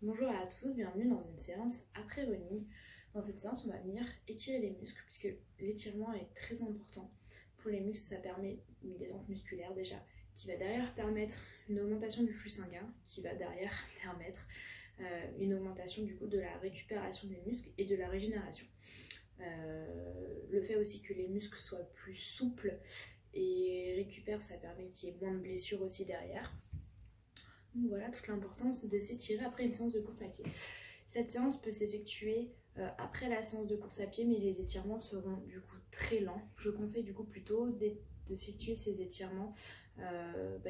Bonjour à tous, bienvenue dans une séance après running. Dans cette séance, on va venir étirer les muscles puisque l'étirement est très important. Pour les muscles, ça permet une détente musculaire déjà, qui va derrière permettre une augmentation du flux sanguin, qui va derrière permettre une augmentation du coup de la récupération des muscles et de la régénération. Le fait aussi que les muscles soient plus souples et récupèrent, ça permet qu'il y ait moins de blessures aussi derrière. Donc voilà toute l'importance de s'étirer après une séance de course à pied. Cette séance peut s'effectuer après la séance de course à pied, mais les étirements seront du coup très lents. Je conseille du coup plutôt d'effectuer ces étirements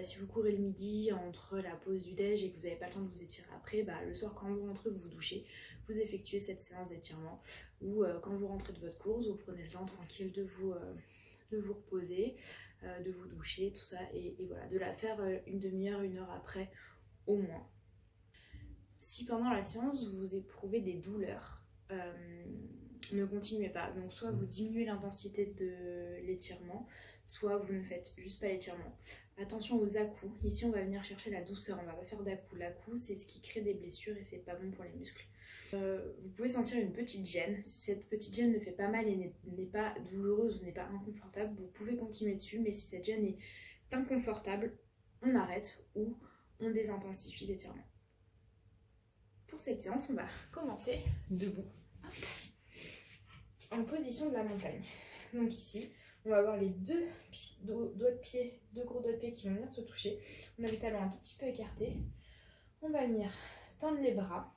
si vous courez le midi entre la pause du déj et que vous n'avez pas le temps de vous étirer après, le soir quand vous rentrez, vous vous douchez, vous effectuez cette séance d'étirement, ou quand vous rentrez de votre course, vous prenez le temps tranquille de vous reposer, de vous doucher, tout ça, et voilà, de la faire une demi-heure, une heure après au moins. Si pendant la séance vous éprouvez des douleurs, ne continuez pas. Donc soit vous diminuez l'intensité de l'étirement, soit vous ne faites juste pas l'étirement. Attention aux à-coups. Ici on va venir chercher la douceur, on va pas faire d'à-coups. L'à-coup c'est ce qui crée des blessures et c'est pas bon pour les muscles. Vous pouvez sentir une petite gêne. Si cette petite gêne ne fait pas mal et n'est pas douloureuse ou n'est pas inconfortable, vous pouvez continuer dessus, mais si cette gêne est inconfortable, on arrête ou on désintensifie l'étirement. Pour cette séance, on va commencer debout, en position de la montagne. Donc ici, on va avoir les deux doigts de pied, deux gros doigts de pied qui vont venir se toucher. On a les talons un tout petit peu écartés. On va venir tendre les bras.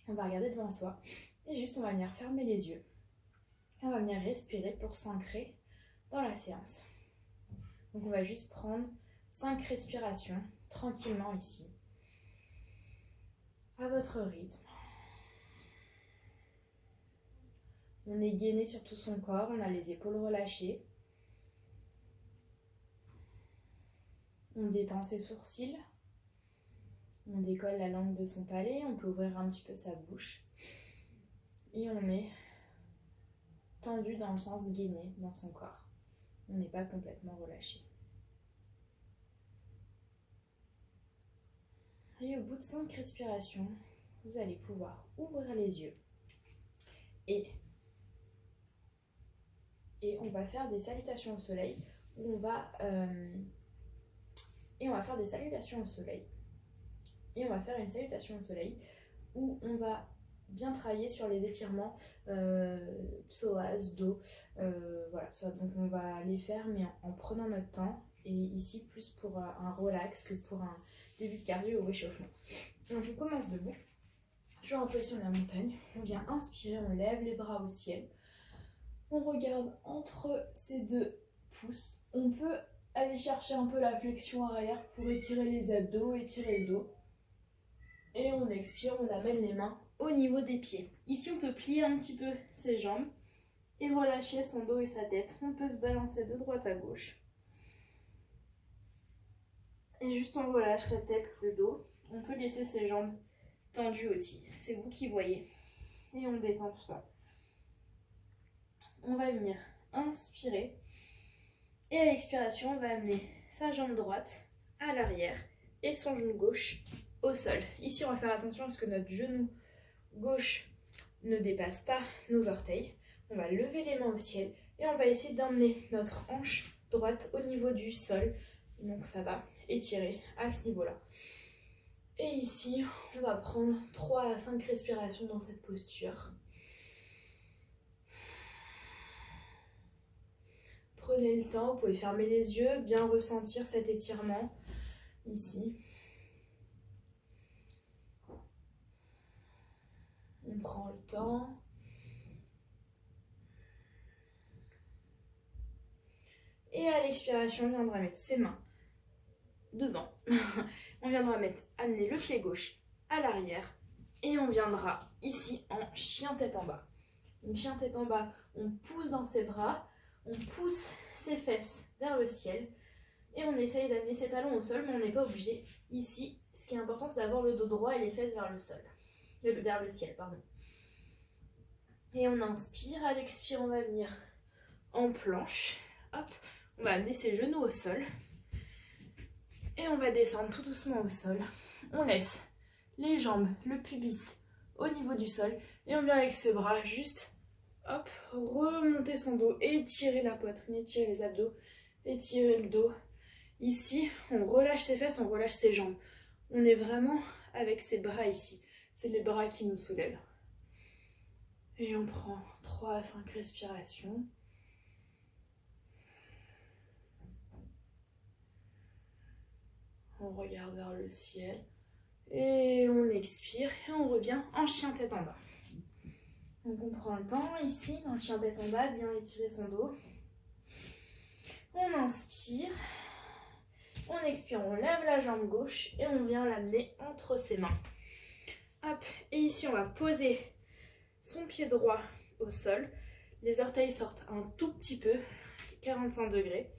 On va regarder devant soi. Et juste, on va venir fermer les yeux. Et on va venir respirer pour s'ancrer dans la séance. Donc on va juste prendre 5 respirations tranquillement ici, à votre rythme. On est gainé sur tout son corps, on a les épaules relâchées. On détend ses sourcils. On décolle la langue de son palais, on peut ouvrir un petit peu sa bouche. Et on est tendu dans le sens gainé dans son corps. On n'est pas complètement relâché. Et au bout de 5 respirations, vous allez pouvoir ouvrir les yeux. Et on va faire des salutations au soleil. Où on va faire des salutations au soleil. Et on va faire une salutation au soleil où on va bien travailler sur les étirements psoas, dos. Voilà, ça, donc on va les faire mais en prenant notre temps. Et ici plus pour un relax que pour un début de cardio ou échauffement. Donc on commence debout, toujours en position de la montagne. On vient inspirer, on lève les bras au ciel. On regarde entre ces deux pouces. On peut aller chercher un peu la flexion arrière pour étirer les abdos, étirer le dos. Et on expire, on amène les mains au niveau des pieds. Ici, on peut plier un petit peu ses jambes et relâcher son dos et sa tête. On peut se balancer de droite à gauche. Et juste on relâche la tête, le dos. On peut laisser ses jambes tendues aussi. C'est vous qui voyez. Et on détend tout ça. On va venir inspirer. Et à l'expiration, on va amener sa jambe droite à l'arrière et son genou gauche au sol. Ici, on va faire attention à ce que notre genou gauche ne dépasse pas nos orteils. On va lever les mains au ciel et on va essayer d'emmener notre hanche droite au niveau du sol. Donc ça va étirer à ce niveau-là. Et ici, on va prendre 3 à 5 respirations dans cette posture. Prenez le temps, vous pouvez fermer les yeux, bien ressentir cet étirement ici. On prend le temps. Et à l'expiration, on viendra mettre ses mains devant. On viendra amener le pied gauche à l'arrière. Et on viendra ici en chien tête en bas. Donc chien tête en bas, on pousse dans ses bras. On pousse ses fesses vers le ciel. Et on essaye d'amener ses talons au sol, mais on n'est pas obligé. Ici, ce qui est important, c'est d'avoir le dos droit et les fesses vers le sol. Vers le ciel, pardon. Et on inspire, à l'expire, on va venir en planche. Hop, on va amener ses genoux au sol. Et on va descendre tout doucement au sol. On laisse les jambes, le pubis au niveau du sol. Et on vient avec ses bras juste, hop, remonter son dos, étirer la poitrine, étirer les abdos, étirer le dos. Ici, on relâche ses fesses, on relâche ses jambes. On est vraiment avec ses bras ici. C'est les bras qui nous soulèvent. Et on prend 3 à 5 respirations. On regarde vers le ciel. Et on expire et on revient en chien tête en bas. Donc on prend le temps ici, dans le chien tête en bas, de bien étirer son dos. On inspire. On expire, on lève la jambe gauche et on vient l'amener entre ses mains. Hop, et ici on va poser son pied droit au sol. Les orteils sortent un tout petit peu, 45 degrés.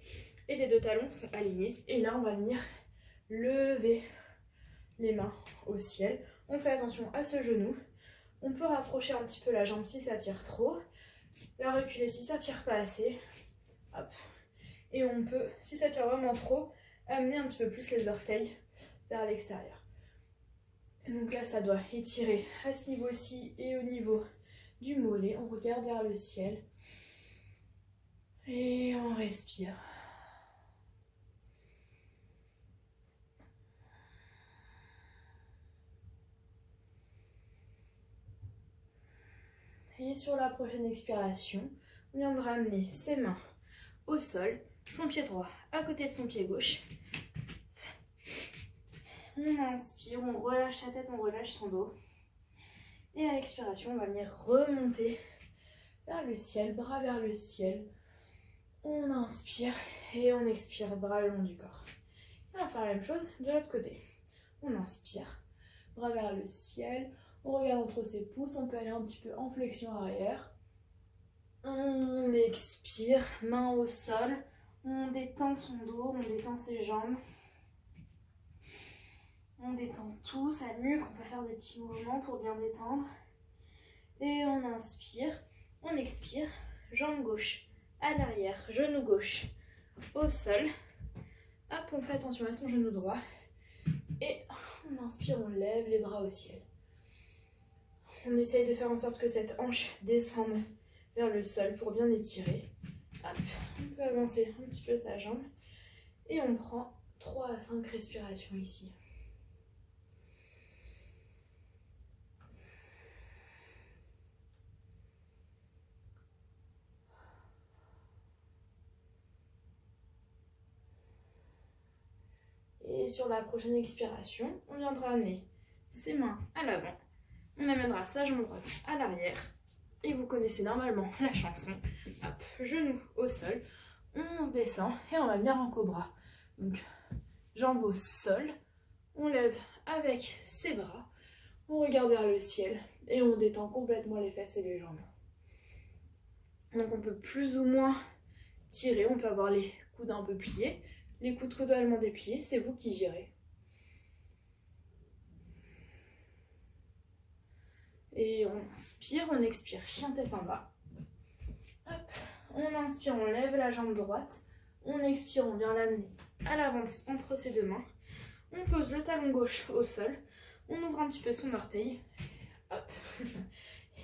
Et les deux talons sont alignés. Et là on va venir lever les mains au ciel. On fait attention à ce genou. On peut rapprocher un petit peu la jambe si ça tire trop. La reculer si ça tire pas assez. Hop. Et on peut, si ça tire vraiment trop, amener un petit peu plus les orteils vers l'extérieur. Et donc là, ça doit étirer à ce niveau-ci et au niveau du mollet. On regarde vers le ciel. Et on respire. Et sur la prochaine expiration, on viendra amener ses mains au sol, son pied droit à côté de son pied gauche. On inspire, on relâche la tête, on relâche son dos. Et à l'expiration, on va venir remonter vers le ciel, bras vers le ciel. On inspire et on expire, bras le long du corps. Et on va faire la même chose de l'autre côté. On inspire, bras vers le ciel. On regarde entre ses pouces, on peut aller un petit peu en flexion arrière. On expire, main au sol. On détend son dos, on détend ses jambes. On détend tout, sa nuque, on peut faire des petits mouvements pour bien détendre. Et on inspire, on expire, jambe gauche à l'arrière, genou gauche au sol. Hop, on fait attention à son genou droit. Et on inspire, on lève les bras au ciel. On essaye de faire en sorte que cette hanche descende vers le sol pour bien étirer. Hop, on peut avancer un petit peu sa jambe. Et on prend 3 à 5 respirations ici. Et sur la prochaine expiration, on viendra amener ses mains à l'avant. On amènera sa jambe droite à l'arrière. Et vous connaissez normalement la chanson. Hop, genou au sol. On se descend et on va venir en cobra. Donc, jambes au sol. On lève avec ses bras. On regarde vers le ciel. Et on détend complètement les fesses et les jambes. Donc, on peut plus ou moins tirer. On peut avoir les coudes un peu pliés. Les coudes totalement dépliés. C'est vous qui gérez. Et on inspire, on expire, chien tête en bas. Hop, on inspire, on lève la jambe droite. On expire, on vient l'amener à l'avant entre ses deux mains. On pose le talon gauche au sol. On ouvre un petit peu son orteil. Hop,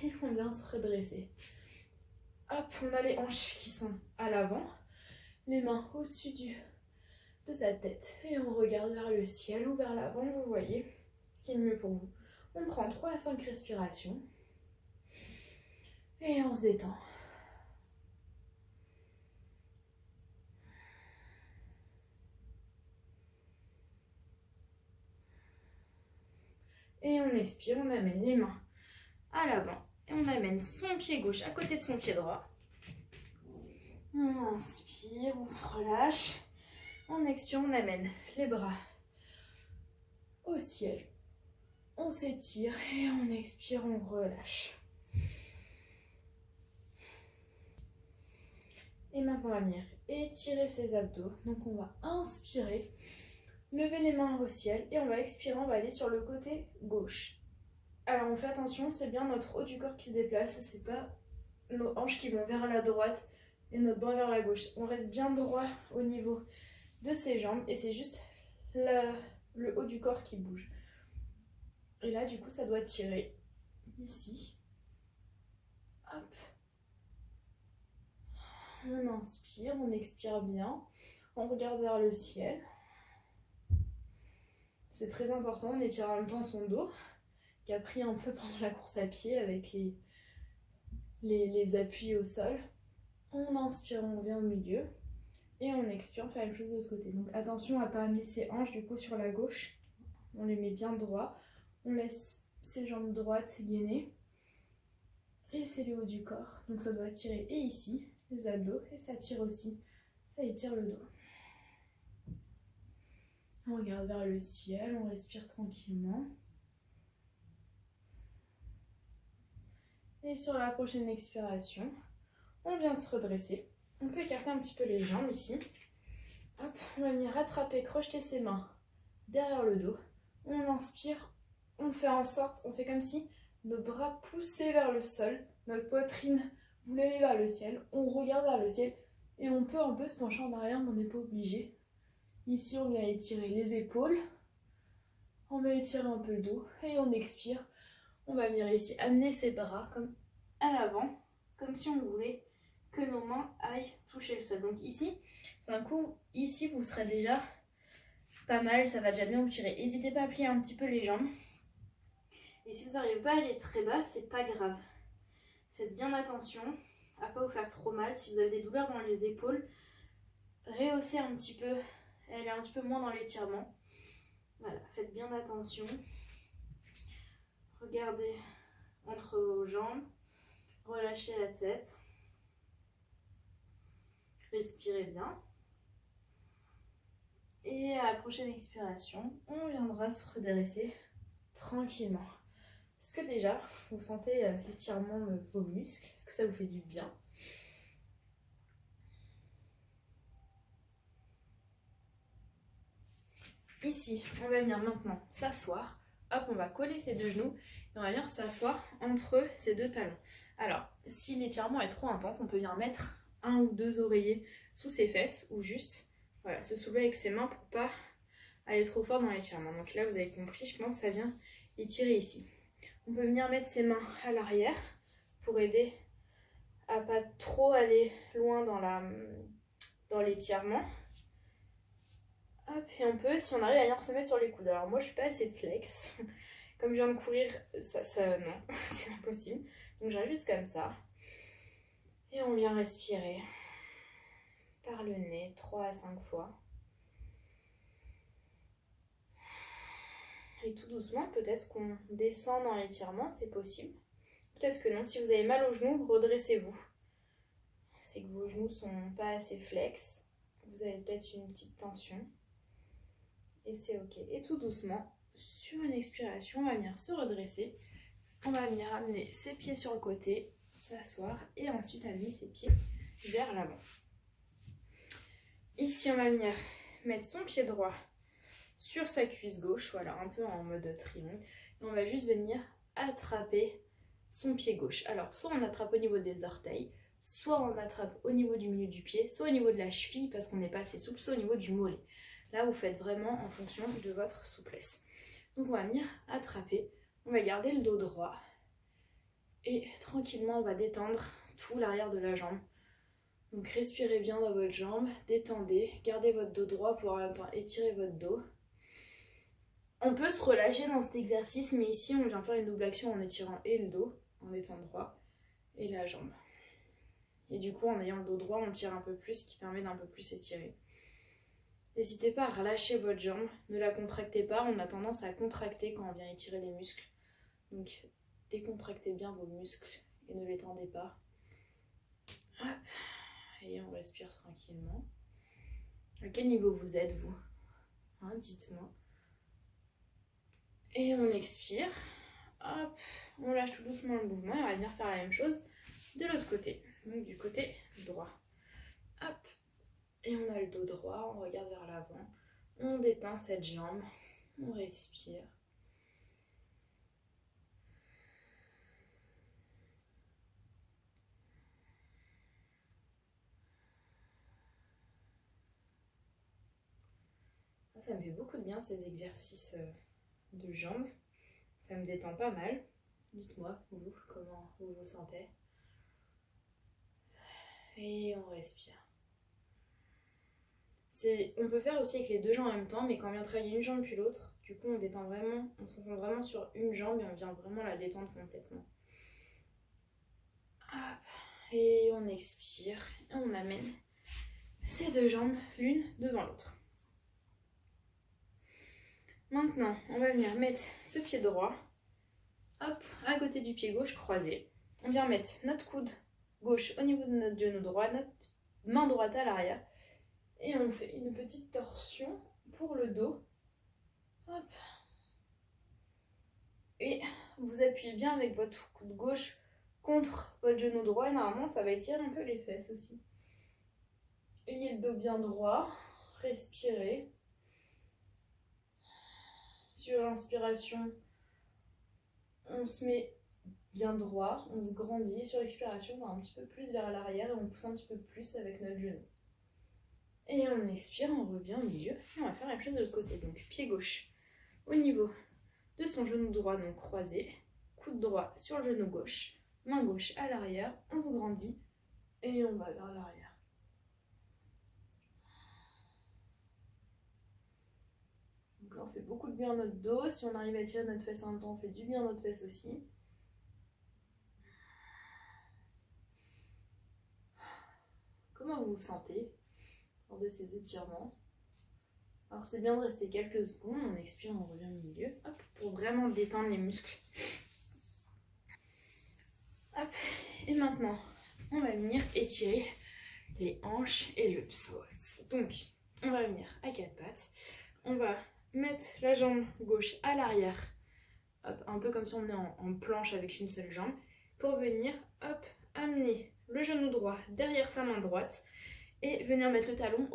et on vient se redresser. Hop, on a les hanches qui sont à l'avant. Les mains au-dessus de sa tête. Et on regarde vers le ciel ou vers l'avant, vous voyez ce qui est le mieux pour vous. On prend 3 à 5 respirations. Et on se détend. Et on expire, on amène les mains à l'avant. Et on amène son pied gauche à côté de son pied droit. On inspire, on se relâche. On expire, on amène les bras au ciel. On s'étire et on expire, on relâche. Et maintenant, on va venir étirer ses abdos. Donc, on va inspirer, lever les mains au ciel et on va expirer, on va aller sur le côté gauche. Alors, on fait attention, c'est bien notre haut du corps qui se déplace, c'est pas nos hanches qui vont vers la droite et notre bras vers la gauche. On reste bien droit au niveau de ses jambes et c'est juste le haut du corps qui bouge. Et là, du coup, ça doit tirer ici. Hop. On inspire, on expire bien. On regarde vers le ciel. C'est très important, on étire en même temps son dos, qui a pris un peu pendant la course à pied avec les appuis au sol. On inspire, on revient au milieu. Et on expire, on fait la même chose de l'autre côté. Donc attention à ne pas amener ses hanches du coup sur la gauche. On les met bien droit. On laisse ses jambes droites gainer. Et c'est le haut du corps. Donc ça doit tirer et ici, les abdos. Et ça tire aussi. Ça étire le dos. On regarde vers le ciel, on respire tranquillement. Et sur la prochaine expiration, on vient se redresser. On peut écarter un petit peu les jambes ici. Hop, on va venir rattraper, crocheter ses mains derrière le dos. On inspire, on fait en sorte, on fait comme si nos bras poussaient vers le sol, notre poitrine voulait aller vers le ciel. On regarde vers le ciel et on peut un peu se pencher en arrière, mais on n'est pas obligé. Ici, on vient étirer les épaules. On va étirer un peu le dos et on expire. On va venir ici amener ses bras comme à l'avant, comme si on voulait que nos mains aillent toucher le sol. Donc ici, c'est un coup, ici vous serez déjà pas mal, ça va déjà bien vous tirer. N'hésitez pas à plier un petit peu les jambes. Et si vous n'arrivez pas à aller très bas, c'est pas grave. Faites bien attention à ne pas vous faire trop mal. Si vous avez des douleurs dans les épaules, rehaussez un petit peu, allez un petit peu moins dans l'étirement. Voilà, faites bien attention. Regardez entre vos jambes, relâchez la tête. Respirez bien. Et à la prochaine expiration, on viendra se redresser tranquillement. Est-ce que déjà, vous sentez l'étirement de vos muscles? Est-ce que ça vous fait du bien? Ici, on va venir maintenant s'asseoir. Hop, on va coller ses deux genoux et on va venir s'asseoir entre ces deux talons. Alors, si l'étirement est trop intense, on peut venir mettre un ou deux oreillers sous ses fesses ou juste voilà, se soulever avec ses mains pour pas aller trop fort dans l'étirement. Donc là, vous avez compris, je pense que ça vient étirer ici. On peut venir mettre ses mains à l'arrière pour aider à pas trop aller loin dans l'étirement. Hop, et on peut, si on arrive à venir se mettre sur les coudes. Alors moi, je suis pas assez flex. Comme je viens de courir, non, c'est impossible. Donc je reste juste comme ça. Et on vient respirer par le nez 3 à 5 fois. Et tout doucement, peut-être qu'on descend dans l'étirement, c'est possible. Peut-être que non. Si vous avez mal aux genoux, redressez-vous. C'est que vos genoux sont pas assez flex. Vous avez peut-être une petite tension. Et c'est ok. Et tout doucement, sur une expiration, on va venir se redresser. On va venir amener ses pieds sur le côté, s'asseoir et ensuite amener ses pieds vers l'avant. Ici, on va venir mettre son pied droit sur sa cuisse gauche, voilà, un peu en mode triangle. Et on va juste venir attraper son pied gauche. Alors, soit on attrape au niveau des orteils, soit on attrape au niveau du milieu du pied, soit au niveau de la cheville parce qu'on n'est pas assez souple, soit au niveau du mollet. Là, vous faites vraiment en fonction de votre souplesse. Donc, on va venir attraper. On va garder le dos droit. Et tranquillement, on va détendre tout l'arrière de la jambe. Donc, respirez bien dans votre jambe. Détendez. Gardez votre dos droit pour en même temps étirer votre dos. On peut se relâcher dans cet exercice, mais ici, on vient faire une double action en étirant et le dos, en étant droit, et la jambe. Et du coup, en ayant le dos droit, on tire un peu plus, ce qui permet d'un peu plus étirer. N'hésitez pas à relâcher votre jambe, ne la contractez pas, on a tendance à contracter quand on vient étirer les muscles. Donc décontractez bien vos muscles et ne les tendez pas. Hop. Et on respire tranquillement. À quel niveau vous êtes vous, hein, dites-moi. Et on expire. Hop. On lâche tout doucement le mouvement et on va venir faire la même chose de l'autre côté. Donc du côté droit. Hop. Et on a le dos droit, on regarde vers l'avant, on détend cette jambe, on respire. Ça me fait beaucoup de bien ces exercices de jambes. Ça me détend pas mal. Dites-moi, vous, comment vous vous sentez. Et on respire. On peut faire aussi avec les deux jambes en même temps, mais quand on vient travailler une jambe puis l'autre, du coup on détend vraiment, on se concentre vraiment sur une jambe et on vient vraiment la détendre complètement. Hop. Et on expire et on amène ces deux jambes l'une devant l'autre. Maintenant, on va venir mettre ce pied droit, hop, à côté du pied gauche croisé. On vient mettre notre coude gauche au niveau de notre genou droit, notre main droite à l'arrière. Et on fait une petite torsion pour le dos. Hop. Et vous appuyez bien avec votre coude gauche contre votre genou droit. Et normalement, ça va étirer un peu les fesses aussi. Ayez le dos bien droit. Respirez. Sur l'inspiration, on se met bien droit, on se grandit. Sur l'expiration, on va un petit peu plus vers l'arrière et on pousse un petit peu plus avec notre genou. Et on expire, on revient au milieu. Et on va faire la même chose de l'autre côté. Donc pied gauche au niveau de son genou droit, donc croisé. Coude droit sur le genou gauche. Main gauche à l'arrière. On se grandit et on va vers l'arrière. Donc là, on fait beaucoup de bien à notre dos. Si on arrive à tirer notre fesse en même temps, on fait du bien à notre fesse aussi. Comment vous vous sentez lors de ces étirements? Alors c'est bien de rester quelques secondes, on expire, on revient au milieu, hop, pour vraiment détendre les muscles. Hop, et maintenant, on va venir étirer les hanches et le psoas. Donc, on va venir à quatre pattes, on va mettre la jambe gauche à l'arrière, hop, un peu comme si on est en planche avec une seule jambe, pour venir, hop, amener le genou droit derrière sa main droite, et venir mettre le talon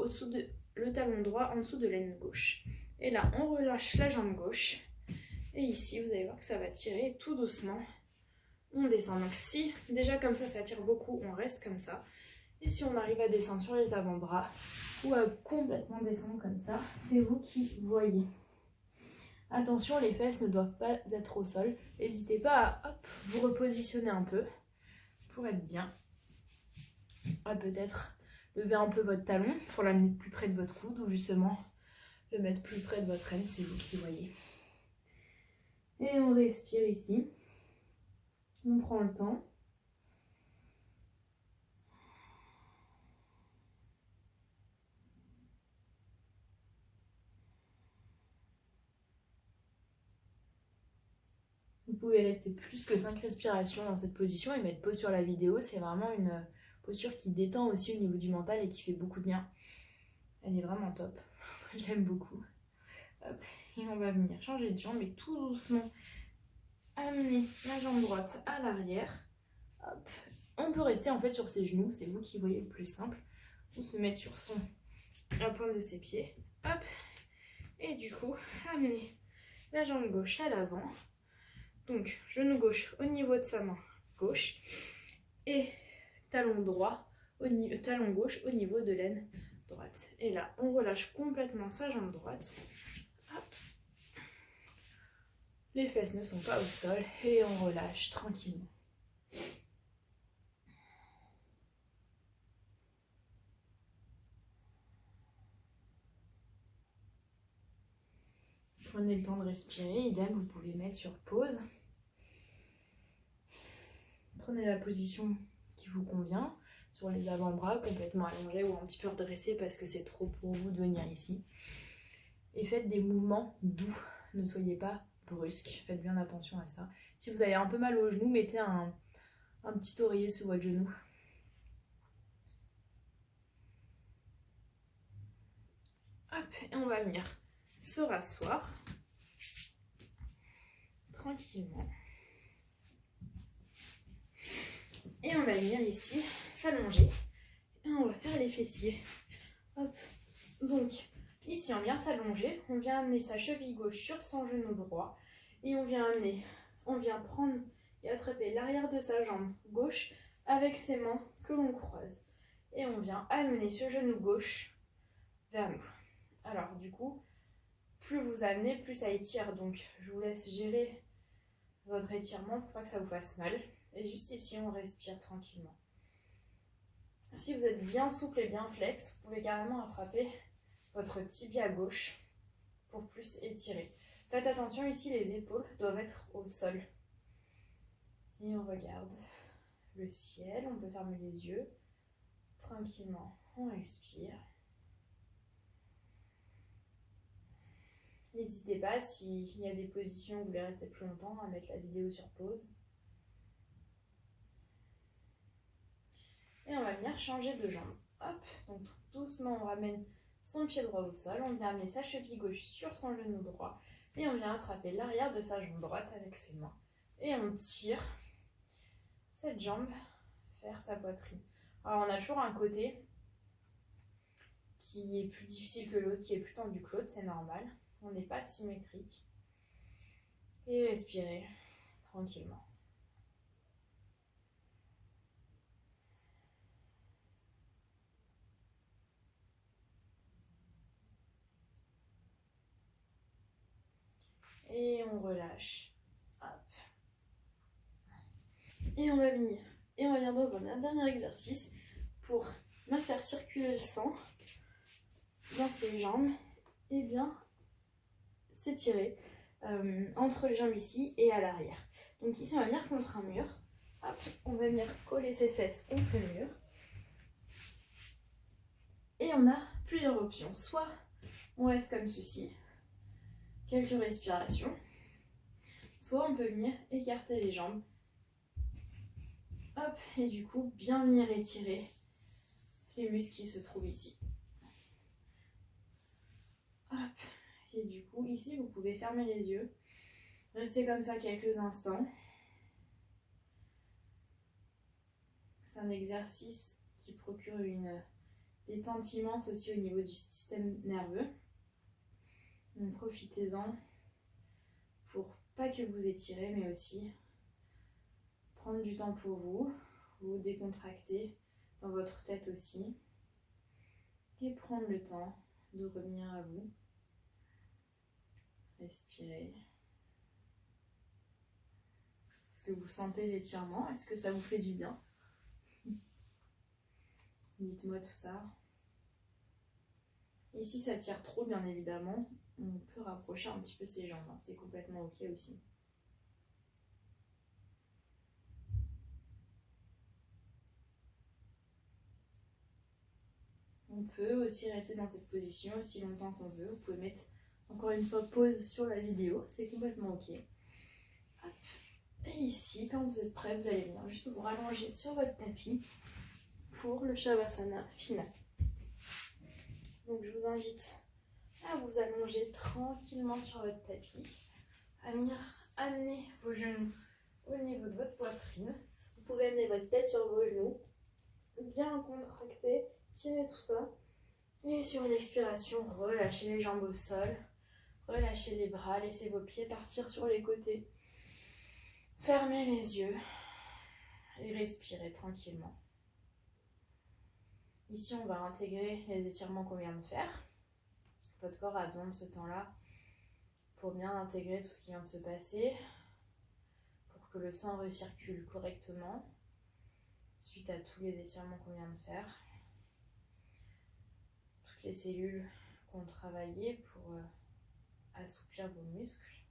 le talon droit en dessous de l'aine gauche. Et là, on relâche la jambe gauche. Et ici, vous allez voir que ça va tirer tout doucement. On descend. Donc si, déjà comme ça tire beaucoup, on reste comme ça. Et si on arrive à descendre sur les avant-bras ou à complètement descendre comme ça, c'est vous qui voyez. Attention, les fesses ne doivent pas être au sol. N'hésitez pas à vous repositionner un peu pour être bien. Peut-être lever un peu votre talon pour l'amener plus près de votre coude ou justement le mettre plus près de votre aine, c'est vous qui voyez. Et on respire ici. On prend le temps. Vous pouvez rester plus que 5 respirations dans cette position et mettre pause sur la vidéo. C'est vraiment une posture qui détend aussi au niveau du mental et qui fait beaucoup de bien. Elle est vraiment top. Je l'aime beaucoup. Hop. Et on va venir changer de jambe et tout doucement amener la jambe droite à l'arrière. Hop. On peut rester en fait sur ses genoux, c'est vous qui voyez le plus simple. Ou se mettre sur la pointe de ses pieds. Hop. Et du coup, amener la jambe gauche à l'avant. Donc, genou gauche au niveau de sa main gauche. Et talon gauche au niveau de l'aine droite. Et là, on relâche complètement sa jambe droite. Hop. Les fesses ne sont pas au sol et on relâche tranquillement. Prenez le temps de respirer, idem, vous pouvez mettre sur pause. Prenez la position qui vous convient, sur les avant-bras, complètement allongés ou un petit peu redressés parce que c'est trop pour vous de venir ici. Et faites des mouvements doux, ne soyez pas brusques, faites bien attention à ça. Si vous avez un peu mal au genou, mettez un petit oreiller sous votre genou. Hop, et on va venir se rasseoir tranquillement. Et on va venir ici s'allonger et on va faire les fessiers. Hop. Donc ici on vient s'allonger, on vient amener sa cheville gauche sur son genou droit et on vient prendre et attraper l'arrière de sa jambe gauche avec ses mains que l'on croise. Et on vient amener ce genou gauche vers nous. Alors du coup, plus vous amenez, plus ça étire. Donc je vous laisse gérer votre étirement pour pas que ça vous fasse mal. Et juste ici, on respire tranquillement. Si vous êtes bien souple et bien flex, vous pouvez carrément attraper votre tibia gauche pour plus étirer. Faites attention, ici les épaules doivent être au sol. Et on regarde le ciel, on peut fermer les yeux. Tranquillement, on respire. N'hésitez pas, s'il y a des positions où vous voulez rester plus longtemps, à mettre la vidéo sur pause. Et on va venir changer de jambe. Hop, donc doucement on ramène son pied droit au sol, on vient amener sa cheville gauche sur son genou droit et on vient attraper l'arrière de sa jambe droite avec ses mains. Et on tire cette jambe vers sa poitrine. Alors on a toujours un côté qui est plus difficile que l'autre, qui est plus tendu que l'autre, c'est normal. On n'est pas symétrique. Et respirez tranquillement. Et on relâche. Hop. Et on va venir. Et on va venir dans un dernier exercice pour bien faire circuler le sang dans ses jambes et bien s'étirer entre les jambes ici et à l'arrière. Donc ici on va venir contre un mur. Hop, on va venir coller ses fesses contre le mur. Et on a plusieurs options. Soit on reste comme ceci, quelques respirations. Soit on peut venir écarter les jambes. Hop, et du coup bien venir étirer les muscles qui se trouvent ici. Hop, et du coup ici vous pouvez fermer les yeux. Restez comme ça quelques instants. C'est un exercice qui procure une détente immense aussi au niveau du système nerveux. Donc profitez-en pour pas que vous étirez, mais aussi prendre du temps pour vous, vous décontracter dans votre tête aussi, et prendre le temps de revenir à vous. Respirez. Est-ce que vous sentez l'étirement? Est-ce que ça vous fait du bien? Dites-moi tout ça. Et si ça tire trop, bien évidemment, on peut rapprocher un petit peu ses jambes. Hein. C'est complètement ok aussi. On peut aussi rester dans cette position aussi longtemps qu'on veut. Vous pouvez mettre encore une fois pause sur la vidéo. C'est complètement ok. Hop. Et ici, quand vous êtes prêt, vous allez venir juste vous rallonger sur votre tapis pour le Shavasana final. Donc je vous invite à vous allonger tranquillement sur votre tapis, à venir amener vos genoux au niveau de votre poitrine. Vous pouvez amener votre tête sur vos genoux, bien contracter, tirer tout ça. Et sur une expiration, relâchez les jambes au sol, relâchez les bras, laissez vos pieds partir sur les côtés. Fermez les yeux et respirez tranquillement. Ici, on va intégrer les étirements qu'on vient de faire. Votre corps a besoin de ce temps-là pour bien intégrer tout ce qui vient de se passer, pour que le sang recircule correctement suite à tous les étirements qu'on vient de faire. Toutes les cellules qu'on travaillé pour assouplir vos muscles.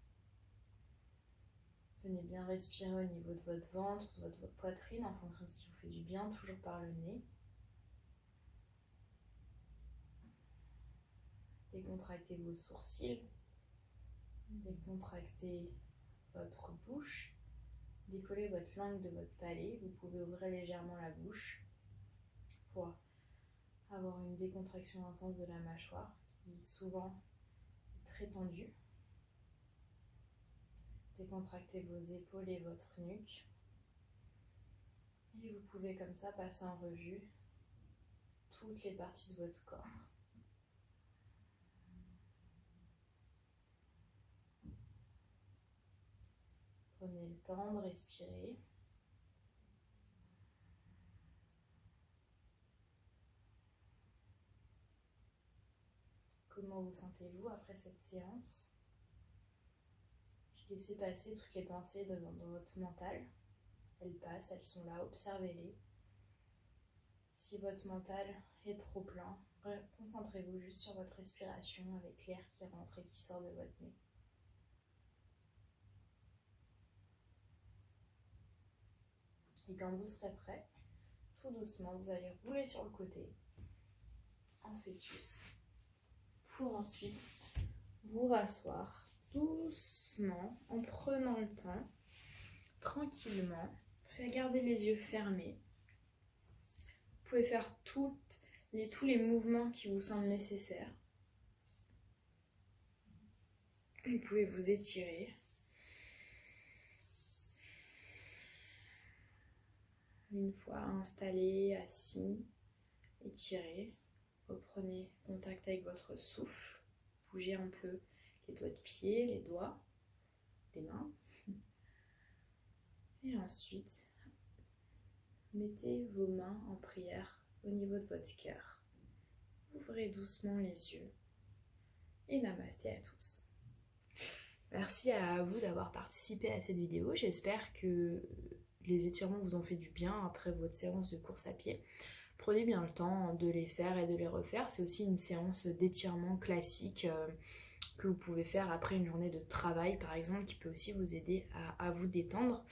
Venez bien respirer au niveau de votre ventre, de votre poitrine, en fonction de ce qui vous fait du bien, toujours par le nez. Décontractez vos sourcils, décontractez votre bouche, décollez votre langue de votre palais. Vous pouvez ouvrir légèrement la bouche pour avoir une décontraction intense de la mâchoire qui souvent est très tendue. Décontractez vos épaules et votre nuque. Et vous pouvez comme ça passer en revue toutes les parties de votre corps. Prenez le temps de respirer. Comment vous sentez-vous après cette séance? Laissez passer toutes les pensées dans votre mental. Elles passent, elles sont là, observez-les. Si votre mental est trop plein, concentrez-vous juste sur votre respiration avec l'air qui rentre et qui sort de votre nez. Et quand vous serez prêt, tout doucement, vous allez rouler sur le côté en fœtus pour ensuite vous rasseoir doucement en prenant le temps, tranquillement. Faites garder les yeux fermés. Vous pouvez faire tous les mouvements qui vous semblent nécessaires. Vous pouvez vous étirer. Une fois installé, assis, étiré, reprenez contact avec votre souffle. Bougez un peu les doigts de pied, les doigts des mains. Et ensuite, mettez vos mains en prière au niveau de votre cœur. Ouvrez doucement les yeux. Et namasté à tous. Merci à vous d'avoir participé à cette vidéo. J'espère que les étirements vous ont fait du bien après votre séance de course à pied. Prenez bien le temps de les faire et de les refaire. C'est aussi une séance d'étirement classique que vous pouvez faire après une journée de travail par exemple, qui peut aussi vous aider à vous détendre.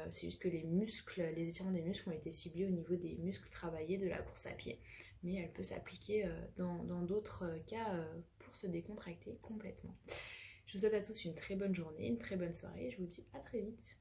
C'est juste que les étirements des muscles ont été ciblés au niveau des muscles travaillés de la course à pied. Mais elle peut s'appliquer dans d'autres cas pour se décontracter complètement. Je vous souhaite à tous une très bonne journée, une très bonne soirée. Je vous dis à très vite.